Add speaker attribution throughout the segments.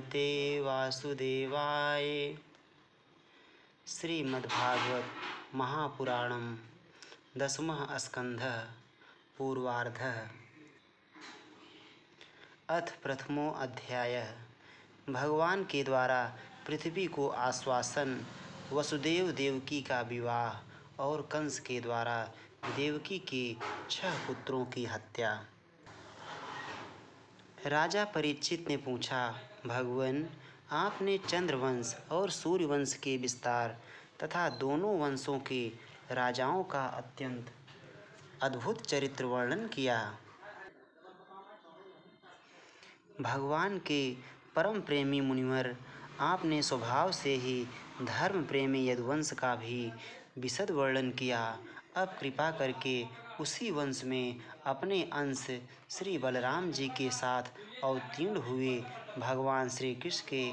Speaker 1: भगवते वासुदेवाय। श्रीमद्भागवत महापुराणम दशमः स्कंधः पूर्वार्धः। अथ प्रथमो अध्यायः। भगवान के द्वारा पृथ्वी को आश्वासन, वसुदेव देवकी का विवाह और कंस के द्वारा देवकी के 6 पुत्रों की हत्या। राजा परीक्षित ने पूछा, भगवान, आपने चंद्रवंश और सूर्यवंश के विस्तार तथा दोनों वंशों के राजाओं का अत्यंत अद्भुत चरित्र वर्णन किया। भगवान के परम प्रेमी मुनिवर, आपने स्वभाव से ही धर्म प्रेमी यदुवंश का भी विशद वर्णन किया। अब कृपा करके उसी वंश में अपने अंश श्री बलराम जी के साथ अवतीर्ण हुए भगवान श्री कृष्ण के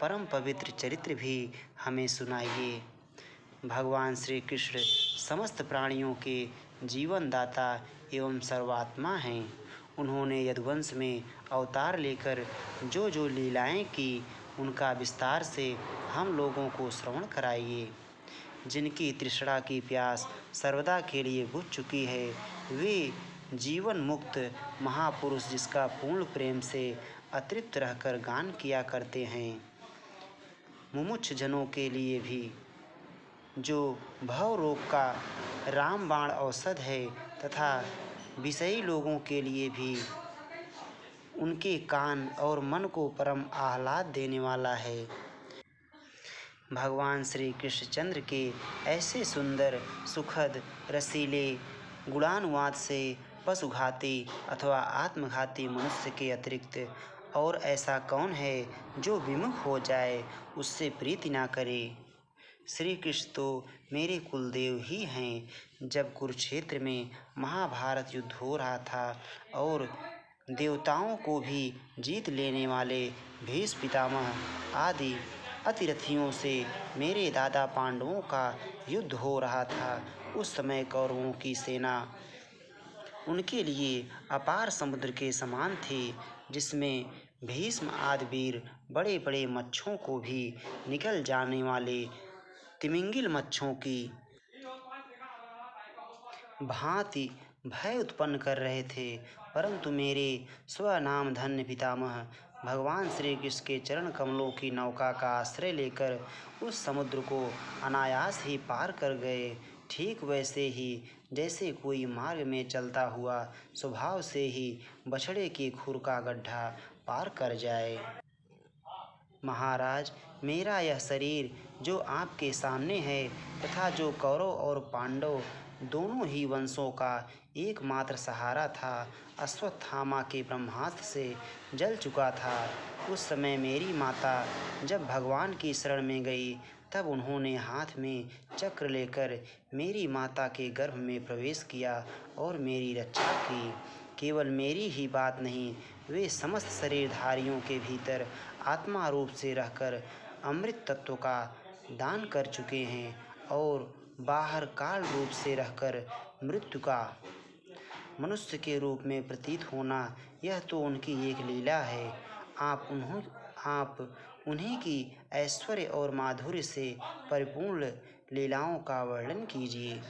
Speaker 1: परम पवित्र चरित्र भी हमें सुनाइए। भगवान श्री कृष्ण समस्त प्राणियों के जीवनदाता एवं सर्वात्मा हैं। उन्होंने यदुवंश में अवतार लेकर जो जो लीलाएं की, उनका विस्तार से हम लोगों को श्रवण कराइए। जिनकी तृष्णा की प्यास सर्वदा के लिए बुझ चुकी है, वे जीवन मुक्त महापुरुष जिसका पूर्ण प्रेम से अतृप्त रहकर गान किया करते हैं। मुमुक्ष जनों के लिए भी जो भव रोग का रामबाण औषध है तथा विषयी लोगों के लिए भी उनके कान और मन को परम आह्लाद देने वाला है। भगवान श्री कृष्णचंद्र के ऐसे सुंदर, सुखद, रसीले गुणानुवाद से पशुघाती अथवा आत्मघाती मनुष्य के अतिरिक्त और ऐसा कौन है जो विमुख हो जाए, उससे प्रीति ना करे। श्री कृष्ण तो मेरे कुलदेव ही हैं। जब कुरुक्षेत्र में महाभारत युद्ध हो रहा था और देवताओं को भी जीत लेने वाले भीष्म पितामह आदि अतिरथियों से मेरे दादा पांडवों का युद्ध हो रहा था, उस समय कौरवों की सेना उनके लिए अपार समुद्र के समान थी, जिसमें भीष्म आदि वीर बड़े बड़े मच्छों को भी निकल जाने वाले तिमिंगिल मच्छों की भांति भय उत्पन्न कर रहे थे। परंतु मेरे स्वनाम धन्य पितामह भगवान श्री कृष्ण के चरण कमलों की नौका का आश्रय लेकर उस समुद्र को अनायास ही पार कर गए। ठीक वैसे ही जैसे कोई मार्ग में चलता हुआ स्वभाव से ही बछड़े के खुर का गड्ढा पार कर जाए। महाराज, मेरा यह शरीर जो आपके सामने है तथा जो कौरव और पांडव दोनों ही वंशों का एकमात्र सहारा था, अश्वत्थामा के ब्रह्मास्त्र से जल चुका था। उस समय मेरी माता जब भगवान की शरण में गई, तब उन्होंने हाथ में चक्र लेकर मेरी माता के गर्भ में प्रवेश किया और मेरी रक्षा की। केवल मेरी ही बात नहीं, वे समस्त शरीरधारियों के भीतर आत्मा रूप से रहकर अमृत तत्व का दान कर चुके हैं और बाहर काल रूप से रहकर मृत्यु का मनुष्य के रूप में प्रतीत होना, यह तो उनकी एक लीला है। आप उन्हीं की ऐश्वर्य और माधुर्य से परिपूर्ण लीलाओं का वर्णन कीजिए।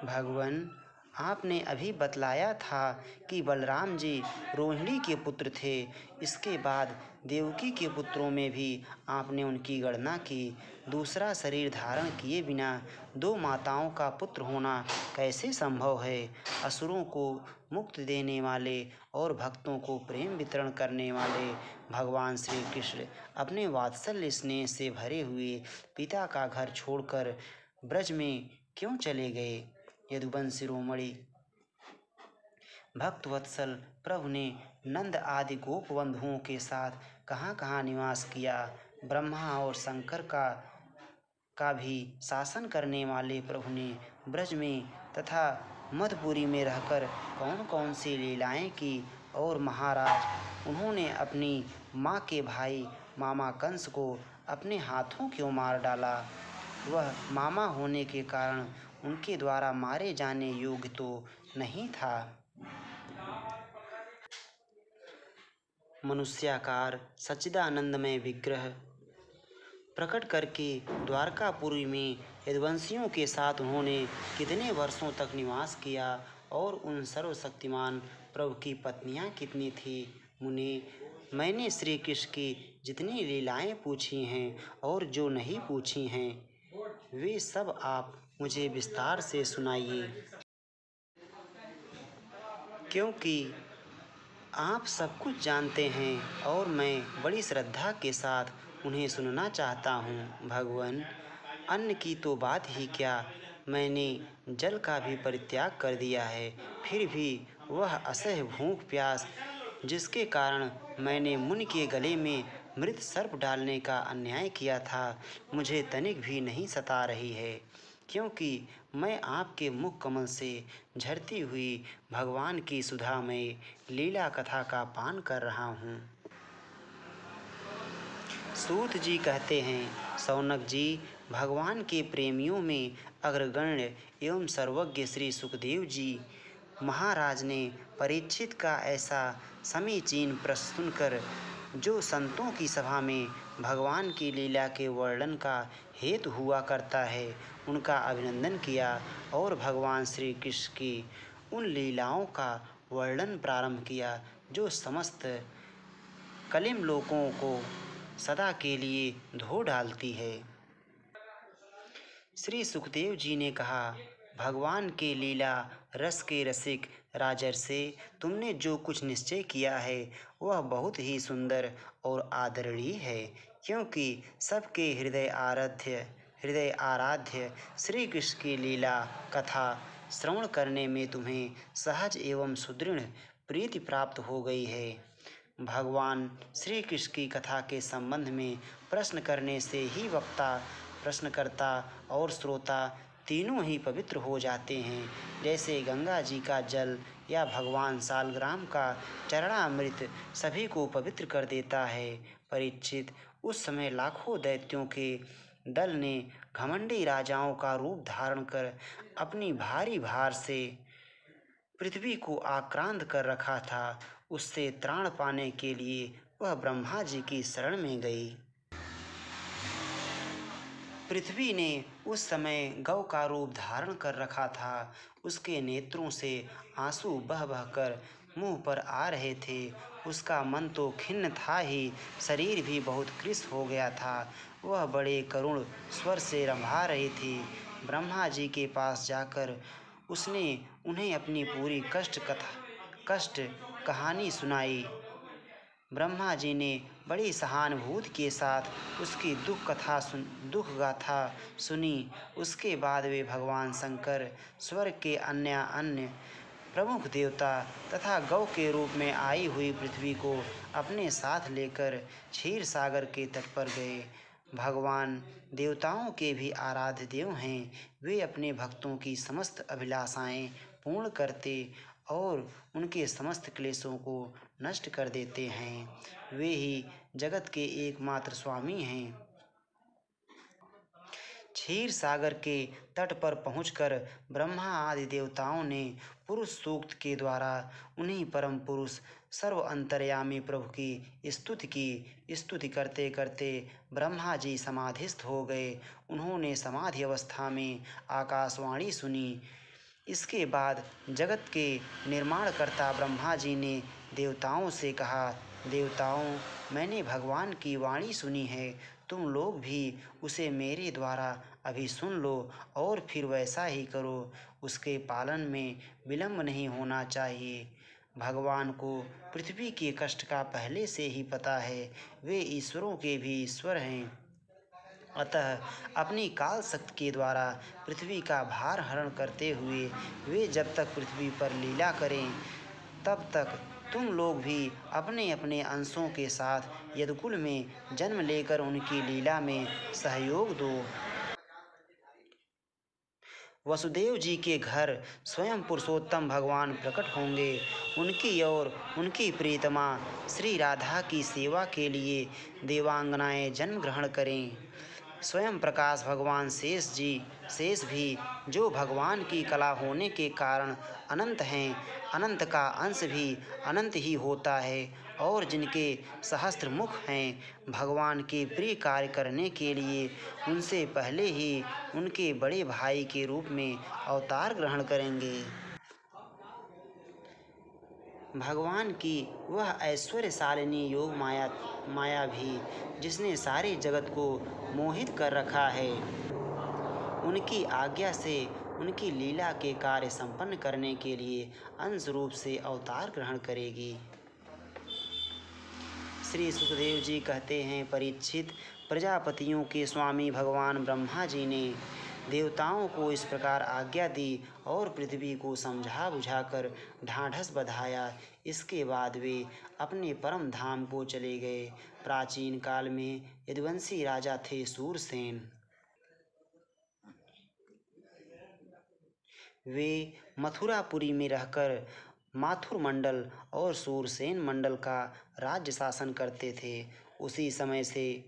Speaker 1: भगवान, आपने अभी बतलाया था कि बलराम जी रोहिणी के पुत्र थे। इसके बाद देवकी के पुत्रों में भी आपने उनकी गणना की। दूसरा शरीर धारण किए बिना 2 माताओं का पुत्र होना कैसे संभव है? असुरों को मुक्ति देने वाले और भक्तों को प्रेम वितरण करने वाले भगवान श्री कृष्ण अपने वात्सल्य स्नेह से भरे हुए पिता का घर छोड़कर ब्रज में क्यों चले गए? यदुवंश शिरोमणि भक्तवत्सल प्रभु ने नंद आदि गोप बंधुओं के साथ कहाँ कहाँ निवास किया? ब्रह्मा और शंकर का भी शासन करने वाले प्रभु ने ब्रज में तथा मधुपुरी में रहकर कौन कौन सी लीलाएं की? और महाराज, उन्होंने अपनी माँ के भाई मामा कंस को अपने हाथों क्यों मार डाला? वह मामा होने के कारण उनके द्वारा मारे जाने योग्य तो नहीं था। मनुष्याकार सच्चिदानंदमय विग्रह प्रकट करके द्वारकापुरी में यदुवंशियों के साथ उन्होंने कितने वर्षों तक निवास किया और उन सर्वशक्तिमान प्रभु की पत्नियां कितनी थीं। मुने, मैंने श्री कृष्ण की जितनी लीलाएं पूछी हैं और जो नहीं पूछी हैं वे सब आप मुझे विस्तार से सुनाइए, क्योंकि आप सब कुछ जानते हैं और मैं बड़ी श्रद्धा के साथ उन्हें सुनना चाहता हूँ। भगवान, अन्न की तो बात ही क्या, मैंने जल का भी परित्याग कर दिया है, फिर भी वह असह्य भूख प्यास जिसके कारण मैंने मुनि के गले में मृत सर्प डालने का अन्याय किया था, मुझे तनिक भी नहीं सता रही है, क्योंकि मैं आपके मुख कमल से झरती हुई भगवान की सुधामय लीला कथा का पान कर रहा हूँ। सूत जी कहते हैं, शौनक जी, भगवान के प्रेमियों में अग्रगण्य एवं सर्वज्ञ श्री सुखदेव जी महाराज ने परीक्षित का ऐसा समीचीन प्रश्न सुनकर, जो संतों की सभा में भगवान की लीला के वर्णन का हेतु हुआ करता है, उनका अभिनंदन किया और भगवान श्री कृष्ण की उन लीलाओं का वर्णन प्रारंभ किया जो समस्त कलिम लोगों को सदा के लिए धो डालती है। श्री सुखदेव जी ने कहा, भगवान के लीला रस के रसिक राजर्षि, तुमने जो कुछ निश्चय किया है वह बहुत ही सुंदर और आदरणीय है, क्योंकि सबके हृदय आराध्य श्री कृष्ण की लीला कथा श्रवण करने में तुम्हें सहज एवं सुदृढ़ प्रीति प्राप्त हो गई है। भगवान श्री कृष्ण की कथा के संबंध में प्रश्न करने से ही वक्ता, प्रश्नकर्ता और श्रोता तीनों ही पवित्र हो जाते हैं, जैसे गंगा जी का जल या भगवान सालग्राम का चरणामृत सभी को पवित्र कर देता है। परीक्षित, उस समय लाखों दैत्यों के दल ने घमंडी राजाओं का रूप धारण कर अपनी भारी भार से पृथ्वी को आक्रांत कर रखा था। उससे त्राण पाने के लिए वह ब्रह्मा जी की शरण में गई। पृथ्वी ने उस समय गौ का रूप धारण कर रखा था। उसके नेत्रों से आंसू बह बहकर मुंह पर आ रहे थे। उसका मन तो खिन्न था ही, शरीर भी बहुत कृश हो गया था। वह बड़े करुण स्वर से रंभा रही थी। ब्रह्मा जी के पास जाकर उसने उन्हें अपनी पूरी कष्ट कहानी सुनाई। ब्रह्मा जी ने बड़ी सहानुभूति के साथ उसकी दुख गाथा सुनी। उसके बाद वे भगवान शंकर, स्वर्ग के अन्य प्रमुख देवता तथा गौ के रूप में आई हुई पृथ्वी को अपने साथ लेकर क्षीर सागर के तट पर गए। भगवान देवताओं के भी आराध्य देव हैं। वे अपने भक्तों की समस्त अभिलाषाएं पूर्ण करते और उनके समस्त क्लेशों को नष्ट कर देते हैं। वे ही जगत के एकमात्र स्वामी हैं। क्षीर सागर के तट पर पहुंचकर ब्रह्मा आदि देवताओं ने पुरुष सूक्त के द्वारा उन्हीं परम पुरुष सर्व अंतर्यामी प्रभु की स्तुति करते करते ब्रह्मा जी समाधिस्थ हो गए। उन्होंने समाधि अवस्था में आकाशवाणी सुनी। इसके बाद जगत के निर्माणकर्ता ब्रह्मा जी ने देवताओं से कहा, देवताओं, मैंने भगवान की वाणी सुनी है, तुम लोग भी उसे मेरे द्वारा अभी सुन लो और फिर वैसा ही करो। उसके पालन में विलंब नहीं होना चाहिए। भगवान को पृथ्वी के कष्ट का पहले से ही पता है। वे ईश्वरों के भी ईश्वर हैं, अतः अपनी काल शक्ति के द्वारा पृथ्वी का भार हरण करते हुए वे जब तक पृथ्वी पर लीला करें, तब तक तुम लोग भी अपने अपने अंशों के साथ यदुकुल में जन्म लेकर उनकी लीला में सहयोग दो। वसुदेव जी के घर स्वयं पुरुषोत्तम भगवान प्रकट होंगे। उनकी और उनकी प्रियतमा श्री राधा की सेवा के लिए देवांगनाएं जन्म ग्रहण करें। स्वयं प्रकाश भगवान शेष भी जो भगवान की कला होने के कारण अनंत हैं, अनंत का अंश भी अनंत ही होता है, और जिनके सहस्त्र मुख हैं, भगवान के प्रिय कार्य करने के लिए उनसे पहले ही उनके बड़े भाई के रूप में अवतार ग्रहण करेंगे। भगवान की वह ऐश्वर्यशालिनी योग माया भी जिसने सारे जगत को मोहित कर रखा है, उनकी आज्ञा से उनकी लीला के कार्य संपन्न करने के लिए अंश रूप से अवतार ग्रहण करेगी। श्री सुखदेव जी कहते हैं, परीक्षित, प्रजापतियों के स्वामी भगवान ब्रह्मा जी ने देवताओं को इस प्रकार आज्ञा दी और पृथ्वी को समझा बुझाकर ढाढ़स बंधाया। इसके बाद वे अपने परम धाम को चले गए। प्राचीन काल में यदुवंशी राजा थे सूरसेन। वे मथुरापुरी में रहकर माथुर मंडल और सूरसेन मंडल का राज्य शासन करते थे। उसी समय से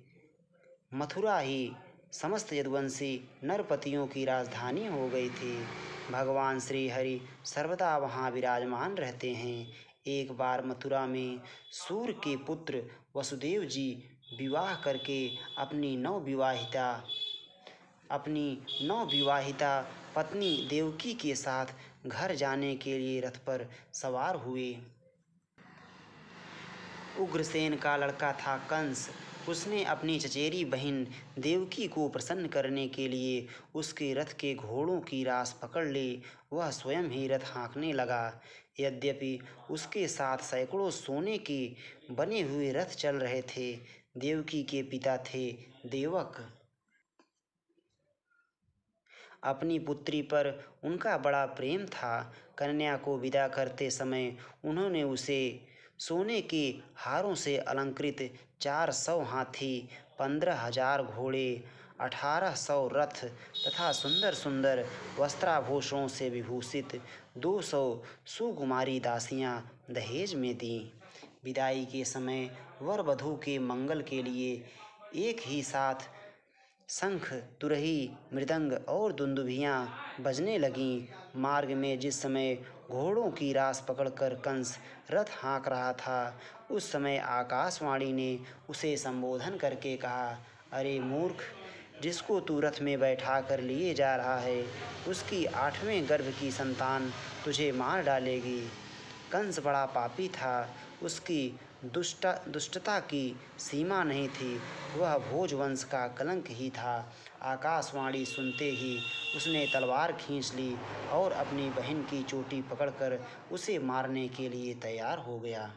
Speaker 1: मथुरा ही समस्त यदुवंशी नरपतियों की राजधानी हो गई थी। भगवान श्री हरि सर्वदा वहाँ विराजमान रहते हैं। एक बार मथुरा में सूर्य के पुत्र वसुदेव जी विवाह करके अपनी नवविवाहिता पत्नी देवकी के साथ घर जाने के लिए रथ पर सवार हुए। उग्रसेन का लड़का था कंस। उसने अपनी चचेरी बहन देवकी को प्रसन्न करने के लिए उसके रथ के घोड़ों की रास पकड़ ली। वह स्वयं ही रथ हाँकने लगा। यद्यपि उसके साथ सैकड़ों सोने के बने हुए रथ चल रहे थे। देवकी के पिता थे देवक। अपनी पुत्री पर उनका बड़ा प्रेम था। कन्या को विदा करते समय उन्होंने उसे सोने के हारों से अलंकृत 400 हाथी, 15,000 घोड़े, 1,800 रथ तथा सुंदर सुंदर वस्त्राभूषणों से विभूषित 200 सुकुमारी दासियां दहेज में दीं। विदाई के समय वर वधू के मंगल के लिए एक ही साथ शंख, तुरही, मृदंग और दुंदुभियाँ बजने लगीं। मार्ग में जिस समय घोड़ों की रास पकड़कर कंस रथ हाँक रहा था, उस समय आकाशवाणी ने उसे संबोधन करके कहा, अरे मूर्ख, जिसको तू रथ में बैठा कर लिए जा रहा है, उसकी 8वें गर्भ की संतान तुझे मार डालेगी। कंस बड़ा पापी था। उसकी दुष्टता की सीमा नहीं थी। वह भोजवंश का कलंक ही था। आकाशवाणी सुनते ही उसने तलवार खींच ली और अपनी बहन की चोटी पकड़कर उसे मारने के लिए तैयार हो गया।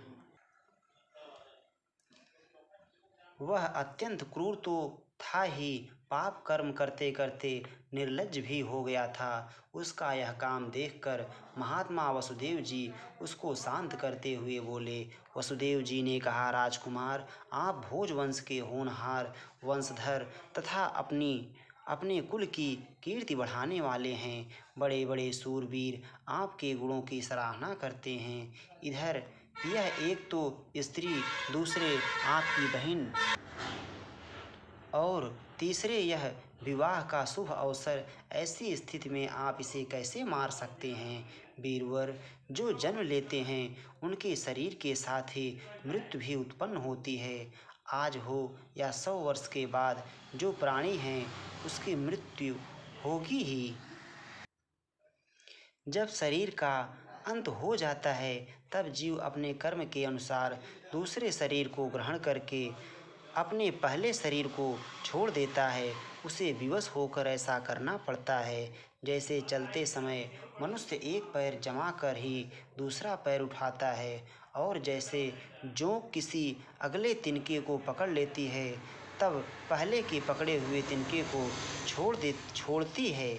Speaker 1: वह अत्यंत क्रूर तो था ही, पाप कर्म करते करते निर्लज्ज भी हो गया था। उसका यह काम देखकर महात्मा वसुदेव जी उसको शांत करते हुए बोले। वसुदेव जी ने कहा, राजकुमार, आप भोजवंश के होनहार वंशधर तथा अपने कुल की कीर्ति बढ़ाने वाले हैं। बड़े बड़े शूरवीर आपके गुणों की सराहना करते हैं। इधर यह एक तो स्त्री, दूसरे आपकी बहन और तीसरे यह विवाह का शुभ अवसर। ऐसी स्थिति में आप इसे कैसे मार सकते हैं? वीरवर, जो जन्म लेते हैं उनके शरीर के साथ ही मृत्यु भी उत्पन्न होती है। आज हो या 100 वर्ष के बाद जो प्राणी हैं उसकी मृत्यु होगी ही। जब शरीर का अंत हो जाता है तब जीव अपने कर्म के अनुसार दूसरे शरीर को ग्रहण करके अपने पहले शरीर को छोड़ देता है। उसे विवश होकर ऐसा करना पड़ता है। जैसे चलते समय मनुष्य एक पैर जमा कर ही दूसरा पैर उठाता है, और जैसे जोंक किसी अगले तिनके को पकड़ लेती है तब पहले के पकड़े हुए तिनके को छोड़ती है,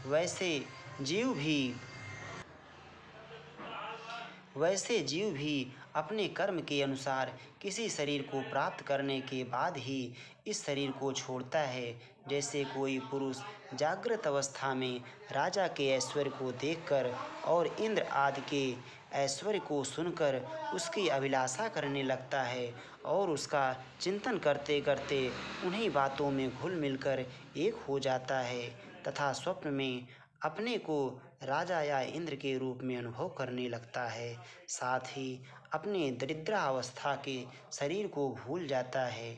Speaker 1: वैसे जीव भी अपने कर्म के अनुसार किसी शरीर को प्राप्त करने के बाद ही इस शरीर को छोड़ता है। जैसे कोई पुरुष जागृत अवस्था में राजा के ऐश्वर्य को देखकर और इंद्र आदि के ऐश्वर्य को सुनकर उसकी अभिलाषा करने लगता है और उसका चिंतन करते करते उन्हीं बातों में घुल मिलकर एक हो जाता है तथा स्वप्न में अपने को राजा या इंद्र के रूप में अनुभव करने लगता है। साथ ही अपने दरिद्रावस्था के शरीर को भूल जाता है।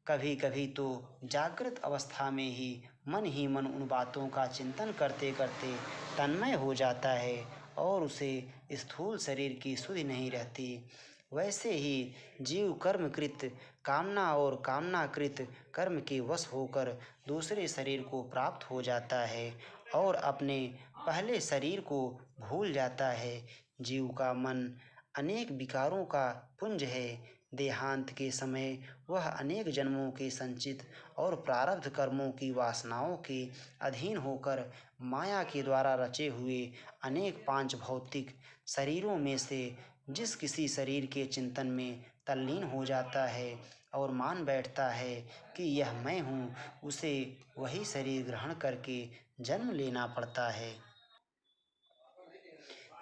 Speaker 1: कभी कभी तो जागृत अवस्था में ही मन उन बातों का चिंतन करते करते तन्मय हो जाता है और उसे स्थूल शरीर की सुधि नहीं रहती। वैसे ही जीव कर्मकृत कामना और कामनाकृत कर्म के वश होकर दूसरे शरीर को प्राप्त हो जाता है और अपने पहले शरीर को भूल जाता है। जीव का मन अनेक विकारों का पुंज है। देहांत के समय वह अनेक जन्मों के संचित और प्रारब्ध कर्मों की वासनाओं के अधीन होकर माया के द्वारा रचे हुए अनेक पांच भौतिक शरीरों में से जिस किसी शरीर के चिंतन में तल्लीन हो जाता है और मान बैठता है कि यह मैं हूँ, उसे वही शरीर ग्रहण करके जन्म लेना पड़ता है।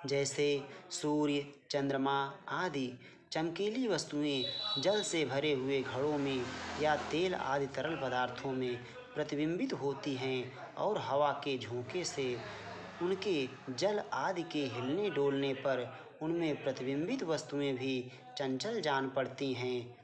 Speaker 1: जैसे सूर्य, चंद्रमा आदि चमकीली वस्तुएं जल से भरे हुए घड़ों में या तेल आदि तरल पदार्थों में प्रतिबिंबित होती हैं और हवा के झोंके से उनके जल आदि के हिलने डोलने पर उनमें प्रतिबिंबित वस्तुएं भी चंचल जान पड़ती हैं,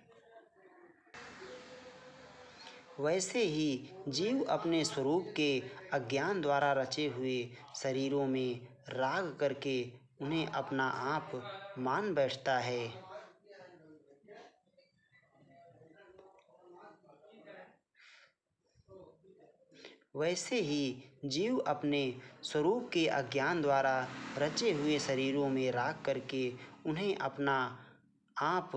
Speaker 1: वैसे ही जीव अपने स्वरूप के अज्ञान द्वारा रचे हुए शरीरों में राग करके उन्हें अपना आप मान बैठता है। वैसे ही जीव अपने स्वरूप के अज्ञान द्वारा रचे हुए शरीरों में राग करके उन्हें अपना आप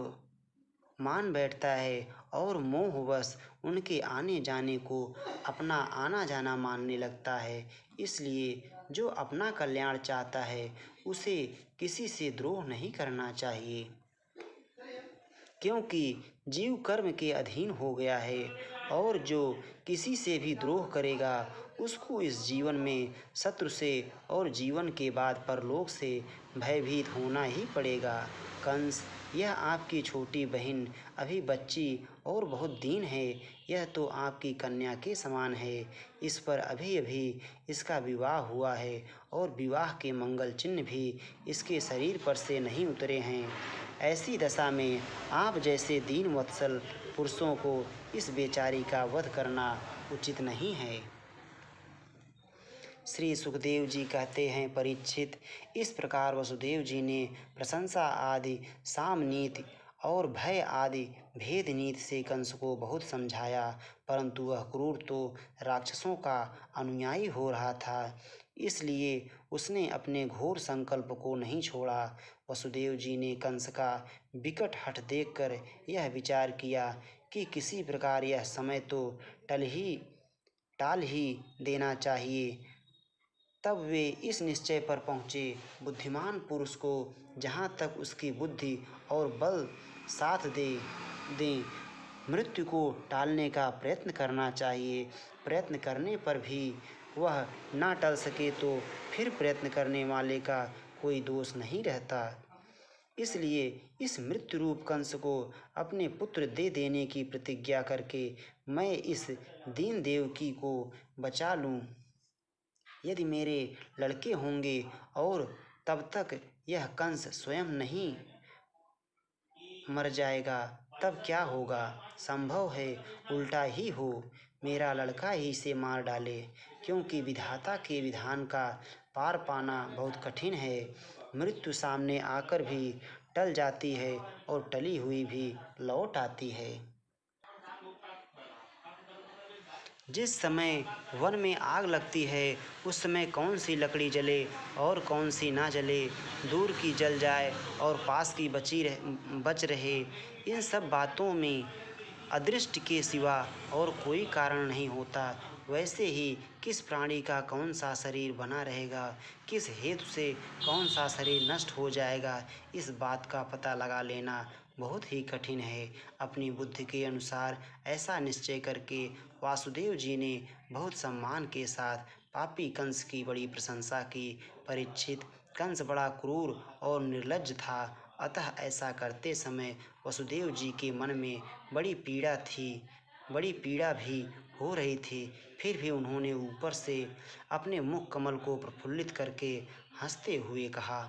Speaker 1: मान बैठता है और मोहवश उनके आने जाने को अपना आना जाना मानने लगता है। इसलिए जो अपना कल्याण चाहता है उसे किसी से द्रोह नहीं करना चाहिए, क्योंकि जीव कर्म के अधीन हो गया है और जो किसी से भी द्रोह करेगा उसको इस जीवन में शत्रु से और जीवन के बाद परलोक से भयभीत होना ही पड़ेगा। कंस, यह आपकी छोटी बहन अभी बच्ची और बहुत दीन है। यह तो आपकी कन्या के समान है। इस पर अभी अभी इसका विवाह हुआ है और विवाह के मंगल चिन्ह भी इसके शरीर पर से नहीं उतरे हैं। ऐसी दशा में आप जैसे दीन वत्सल पुरुषों को इस बेचारी का वध करना उचित नहीं है। श्री सुखदेव जी कहते हैं, परीक्षित, इस प्रकार वसुदेव जी ने प्रशंसा आदि साम नीति और भय आदि भेद नीति से कंस को बहुत समझाया, परंतु वह क्रूर तो राक्षसों का अनुयायी हो रहा था, इसलिए उसने अपने घोर संकल्प को नहीं छोड़ा। वसुदेव जी ने कंस का विकट हठ देखकर यह विचार किया कि किसी प्रकार यह समय तो टाल ही देना चाहिए। तब वे इस निश्चय पर पहुँचे, बुद्धिमान पुरुष को जहाँ तक उसकी बुद्धि और बल साथ दें मृत्यु को टालने का प्रयत्न करना चाहिए। प्रयत्न करने पर भी वह ना टल सके तो फिर प्रयत्न करने वाले का कोई दोष नहीं रहता। इसलिए इस मृत्यु रूप कंस को अपने पुत्र दे देने की प्रतिज्ञा करके मैं इस दीन देवकी को बचा लूँ। यदि मेरे लड़के होंगे और तब तक यह कंस स्वयं नहीं मर जाएगा तब क्या होगा? संभव है उल्टा ही हो, मेरा लड़का ही इसे मार डाले, क्योंकि विधाता के विधान का पार पाना बहुत कठिन है। मृत्यु सामने आकर भी टल जाती है और टली हुई भी लौट आती है। जिस समय वन में आग लगती है उस समय कौन सी लकड़ी जले और कौन सी ना जले, दूर की जल जाए और पास की बच रहे, इन सब बातों में अदृष्ट के सिवा और कोई कारण नहीं होता। वैसे ही किस प्राणी का कौन सा शरीर बना रहेगा, किस हेतु से कौन सा शरीर नष्ट हो जाएगा, इस बात का पता लगा लेना बहुत ही कठिन है। अपनी बुद्धि के अनुसार ऐसा निश्चय करके वासुदेव जी ने बहुत सम्मान के साथ पापी कंस की बड़ी प्रशंसा की। परीक्षित, कंस बड़ा क्रूर और निर्लज्ज था, अतः ऐसा करते समय वसुदेव जी के मन में बड़ी पीड़ा भी हो रही थी। फिर भी उन्होंने ऊपर से अपने मुख कमल को प्रफुल्लित करके हंसते हुए कहा।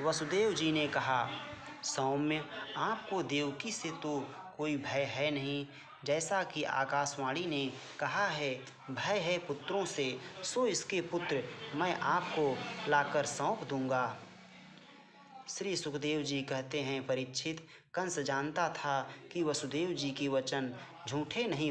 Speaker 1: वसुदेव जी ने कहा, सौम्य, आपको देवकी से तो कोई भय है नहीं। जैसा कि आकाशवाणी ने कहा है, भय है पुत्रों से, सो इसके पुत्र मैं आपको लाकर सौंप दूंगा। श्री सुखदेव जी कहते हैं, परीक्षित, कंस जानता था कि वसुदेव जी के वचन झूठे नहीं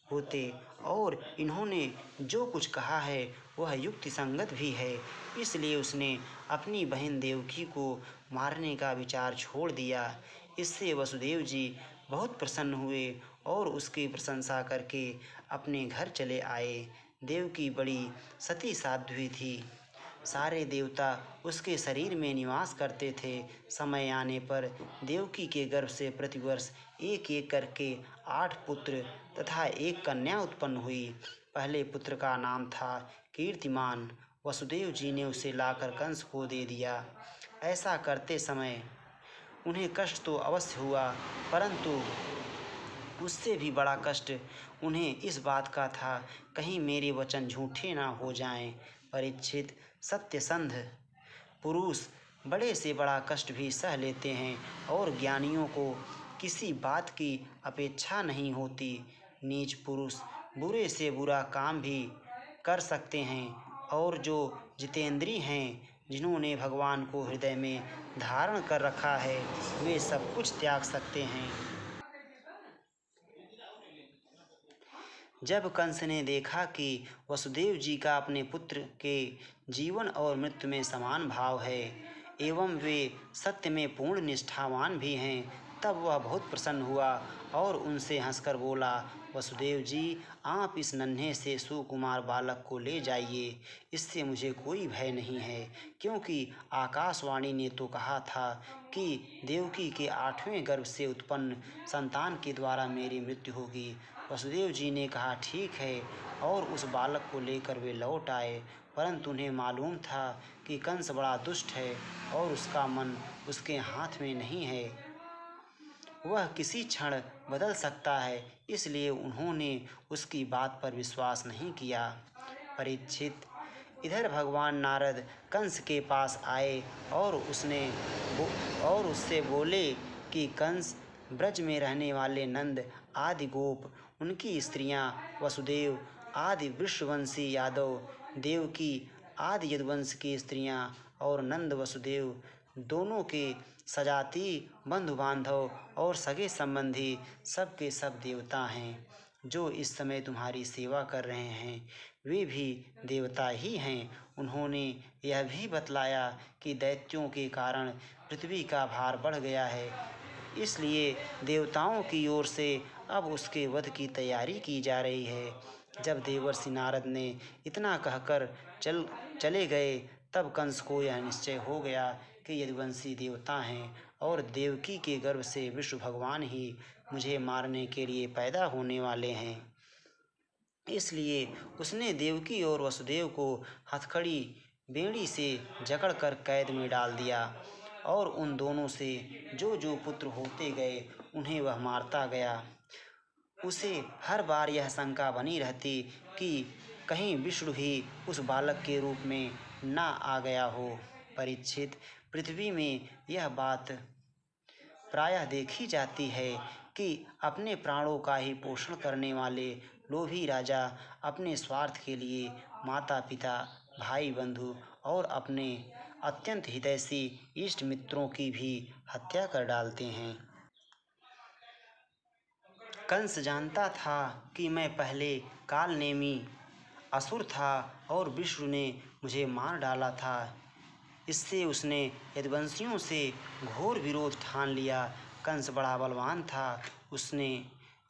Speaker 1: होते और इन्होंने जो कुछ कहा है वह युक्ति संगत भी है। इसलिए उसने अपनी बहन देवकी को मारने का विचार छोड़ दिया। इससे वसुदेव जी बहुत प्रसन्न हुए और उसकी प्रशंसा करके अपने घर चले आए। देवकी बड़ी सती साध्वी थी। सारे देवता उसके शरीर में निवास करते थे। समय आने पर देवकी के गर्भ से प्रतिवर्ष एक एक करके 8 पुत्र तथा 1 कन्या उत्पन्न हुई। पहले पुत्र का नाम था कीर्तिमान। वसुदेव जी ने उसे लाकर कंस को दे दिया। ऐसा करते समय उन्हें कष्ट तो अवश्य हुआ, परंतु उससे भी बड़ा कष्ट उन्हें इस बात का था, कहीं मेरे वचन झूठे ना हो जाएं। परीक्षित, सत्यसंध पुरुष बड़े से बड़ा कष्ट भी सह लेते हैं और ज्ञानियों को किसी बात की अपेक्षा नहीं होती। नीच पुरुष बुरे से बुरा काम भी कर सकते हैं और जो जितेंद्रिय हैं, जिन्होंने भगवान को हृदय में धारण कर रखा है, वे सब कुछ त्याग सकते हैं। जब कंस ने देखा कि वसुदेव जी का अपने पुत्र के जीवन और मृत्यु में समान भाव है एवं वे सत्य में पूर्ण निष्ठावान भी हैं, तब वह बहुत प्रसन्न हुआ और उनसे हंसकर बोला, वसुदेव जी, आप इस नन्हे से सुकुमार बालक को ले जाइए। इससे मुझे कोई भय नहीं है, क्योंकि आकाशवाणी ने तो कहा था कि देवकी के 8वें गर्भ से उत्पन्न संतान के द्वारा मेरी मृत्यु होगी। वसुदेव जी ने कहा, ठीक है, और उस बालक को लेकर वे लौट आए। परंतु उन्हें मालूम था कि कंस बड़ा दुष्ट है और उसका मन उसके हाथ में नहीं है, वह किसी क्षण बदल सकता है, इसलिए उन्होंने उसकी बात पर विश्वास नहीं किया। परीक्षित, इधर भगवान नारद कंस के पास आए और उससे बोले कि कंस, ब्रज में रहने वाले नंद आदि गोप, उनकी स्त्रियां वसुदेव आदि वृषवंशी यादव, देवकी आदि यदुवंश की स्त्रियां और नंद वसुदेव दोनों के सजाती बंधु बांधव और सगे संबंधी सब के सब देवता हैं। जो इस समय तुम्हारी सेवा कर रहे हैं वे भी देवता ही हैं। उन्होंने यह भी बतलाया कि दैत्यों के कारण पृथ्वी का भार बढ़ गया है, इसलिए देवताओं की ओर से अब उसके वध की तैयारी की जा रही है। जब देवर्षि नारद ने इतना कहकर चले गए, तब कंस को यह निश्चय हो गया कि यदुवंशी देवता हैं और देवकी के गर्भ से विष्णु भगवान ही मुझे मारने के लिए पैदा होने वाले हैं। इसलिए उसने देवकी और वसुदेव को हथकड़ी बेड़ी से जकड़कर कैद में डाल दिया और उन दोनों से जो जो पुत्र होते गए उन्हें वह मारता गया। उसे हर बार यह शंका बनी रहती कि कहीं विष्णु ही उस बालक के रूप में ना आ गया हो। परीक्षित, पृथ्वी में यह बात प्रायः देखी जाती है कि अपने प्राणों का ही पोषण करने वाले लोभी राजा अपने स्वार्थ के लिए माता पिता, भाई बंधु और अपने अत्यंत हितैषी इष्ट मित्रों की भी हत्या कर डालते हैं। कंस जानता था कि मैं पहले कालनेमी असुर था और विष्णु ने मुझे मार डाला था। इससे उसने यदुवंशियों से घोर विरोध ठान लिया। कंस बड़ा बलवान था, उसने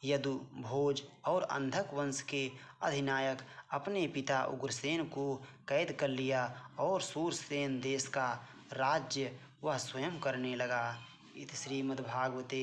Speaker 1: यदु, भोज और अंधक वंश के अधिनायक अपने पिता उग्रसेन को कैद कर लिया और शूरसेन देश का राज्य वह स्वयं करने लगा। इति श्रीमद्भागवते